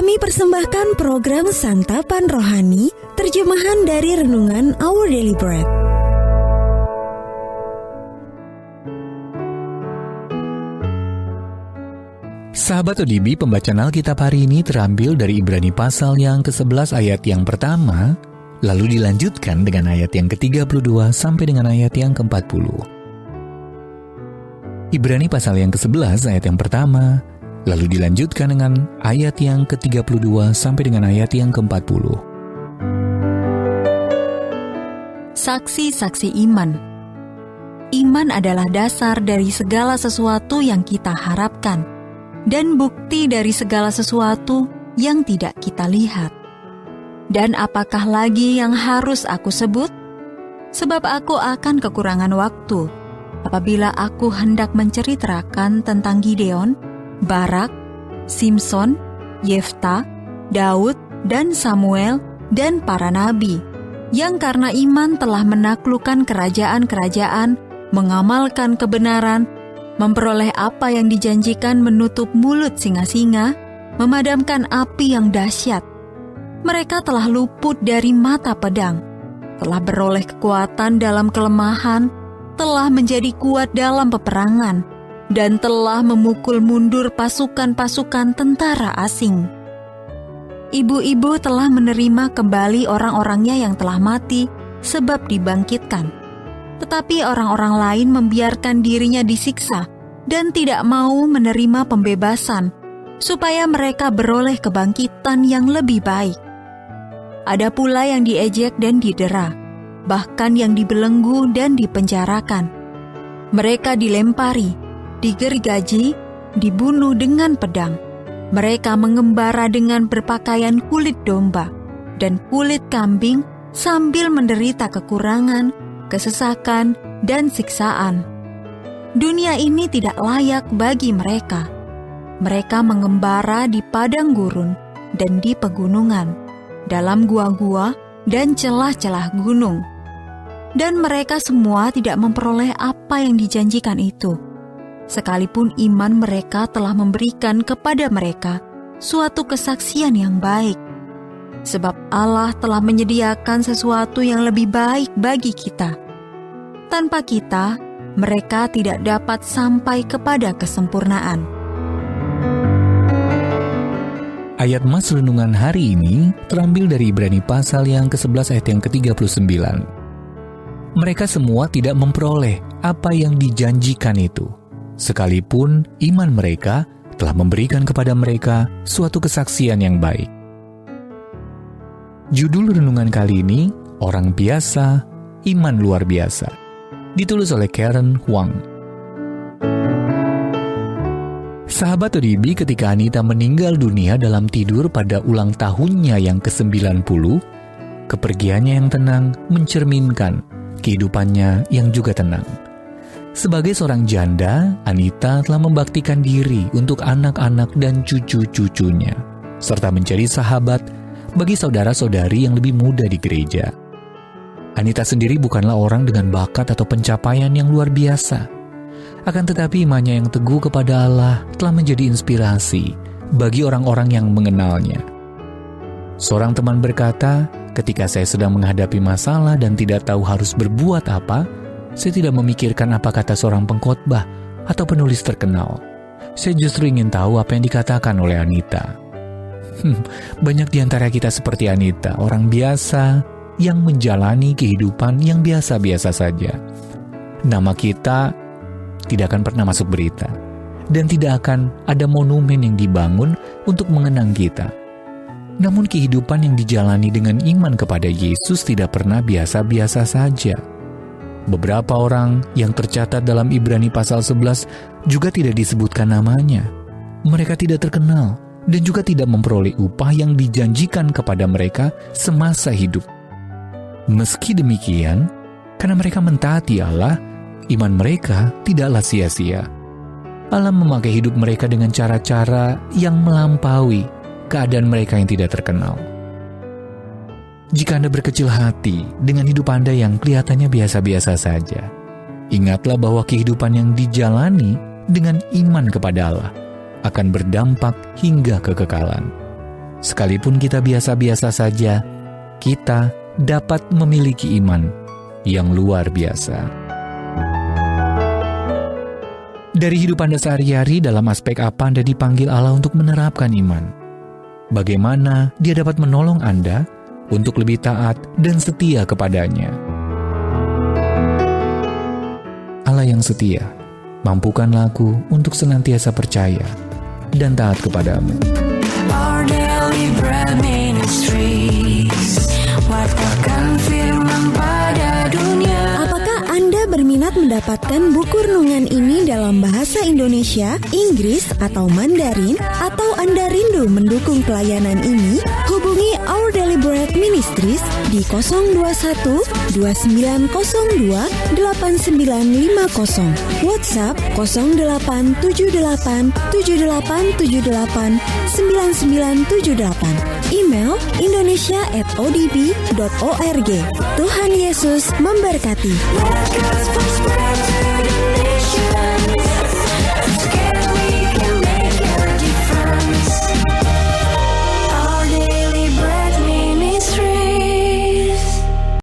Kami persembahkan program Santapan Rohani, terjemahan dari Renungan Our Daily Bread. Sahabat ODB, pembacaan Alkitab hari ini terambil dari Ibrani pasal yang ke-11 ayat yang pertama, lalu dilanjutkan dengan ayat yang ke-32 sampai dengan ayat yang ke-40. Ibrani pasal yang ke-11 ayat yang pertama, lalu dilanjutkan dengan ayat yang ke-32 sampai dengan ayat yang ke-40. Saksi-saksi iman. Iman adalah dasar dari segala sesuatu yang kita harapkan, dan bukti dari segala sesuatu yang tidak kita lihat. Dan apakah lagi yang harus aku sebut? Sebab aku akan kekurangan waktu apabila aku hendak menceritakan tentang Gideon, Barak, Simson, Yefta, Daud, dan Samuel, dan para nabi, yang karena iman telah menaklukkan kerajaan-kerajaan, mengamalkan kebenaran, memperoleh apa yang dijanjikan, menutup mulut singa-singa, memadamkan api yang dahsyat. Mereka telah luput dari mata pedang, telah beroleh kekuatan dalam kelemahan, telah menjadi kuat dalam peperangan, dan telah memukul mundur pasukan-pasukan tentara asing. Ibu-ibu telah menerima kembali orang-orangnya yang telah mati sebab dibangkitkan. Tetapi orang-orang lain membiarkan dirinya disiksa dan tidak mau menerima pembebasan, supaya mereka beroleh kebangkitan yang lebih baik. Ada pula yang diejek dan didera, bahkan yang dibelenggu dan dipenjarakan. Mereka dilempari, digergaji, dibunuh dengan pedang. Mereka mengembara dengan berpakaian kulit domba dan kulit kambing sambil menderita kekurangan, kesesakan, dan siksaan. Dunia ini tidak layak bagi mereka. Mereka mengembara di padang gurun dan di pegunungan, dalam gua-gua dan celah-celah gunung. Dan mereka semua tidak memperoleh apa yang dijanjikan itu, sekalipun iman mereka telah memberikan kepada mereka suatu kesaksian yang baik. Sebab Allah telah menyediakan sesuatu yang lebih baik bagi kita. Tanpa kita, mereka tidak dapat sampai kepada kesempurnaan. Ayat Mas Renungan hari ini terambil dari Ibrani pasal yang ke-11 ayat yang ke-39. Mereka semua tidak memperoleh apa yang dijanjikan itu, sekalipun iman mereka telah memberikan kepada mereka suatu kesaksian yang baik. Judul renungan kali ini, Orang Biasa, Iman Luar Biasa, ditulis oleh Karen Huang. Sahabat ODB, ketika Anita meninggal dunia dalam tidur pada ulang tahunnya yang ke-90, kepergiannya yang tenang mencerminkan kehidupannya yang juga tenang. Sebagai seorang janda, Anita telah membaktikan diri untuk anak-anak dan cucu-cucunya, serta menjadi sahabat bagi saudara-saudari yang lebih muda di gereja. Anita sendiri bukanlah orang dengan bakat atau pencapaian yang luar biasa. Akan tetapi imannya yang teguh kepada Allah telah menjadi inspirasi bagi orang-orang yang mengenalnya. Seorang teman berkata, ketika saya sedang menghadapi masalah dan tidak tahu harus berbuat apa, saya tidak memikirkan apa kata seorang pengkhotbah atau penulis terkenal. Saya justru ingin tahu apa yang dikatakan oleh Anita. Banyak di antara kita seperti Anita, orang biasa yang menjalani kehidupan yang biasa-biasa saja. Nama kita tidak akan pernah masuk berita, dan tidak akan ada monumen yang dibangun untuk mengenang kita. Namun kehidupan yang dijalani dengan iman kepada Yesus tidak pernah biasa-biasa saja. Beberapa orang yang tercatat dalam Ibrani pasal 11 juga tidak disebutkan namanya. Mereka tidak terkenal dan juga tidak memperoleh upah yang dijanjikan kepada mereka semasa hidup. Meski demikian, karena mereka mentaati Allah, iman mereka tidaklah sia-sia. Allah memakai hidup mereka dengan cara-cara yang melampaui keadaan mereka yang tidak terkenal. Jika Anda berkecil hati dengan hidup Anda yang kelihatannya biasa-biasa saja, ingatlah bahwa kehidupan yang dijalani dengan iman kepada Allah akan berdampak hingga kekekalan. sekalipun kita biasa-biasa saja, kita dapat memiliki iman yang luar biasa. Dari hidup Anda sehari-hari, dalam aspek apa Anda dipanggil Allah untuk menerapkan iman? Bagaimana Dia dapat menolong Anda untuk lebih taat dan setia kepadanya? Allah yang setia, mampukanlah aku untuk senantiasa percaya dan taat kepadamu. Our Daily Bread Ministries, wartakan firman pada dunia. Apakah Anda berminat mendapatkan buku renungan ini dalam bahasa Indonesia, Inggris, atau Mandarin? Atau Anda rindu mendukung pelayanan ini? Hubungi Our Daily Bread Ministries di 021 2902 8950, WhatsApp 0878 7878 9978, email indonesia@odb.org. Tuhan Yesus memberkati. Let God's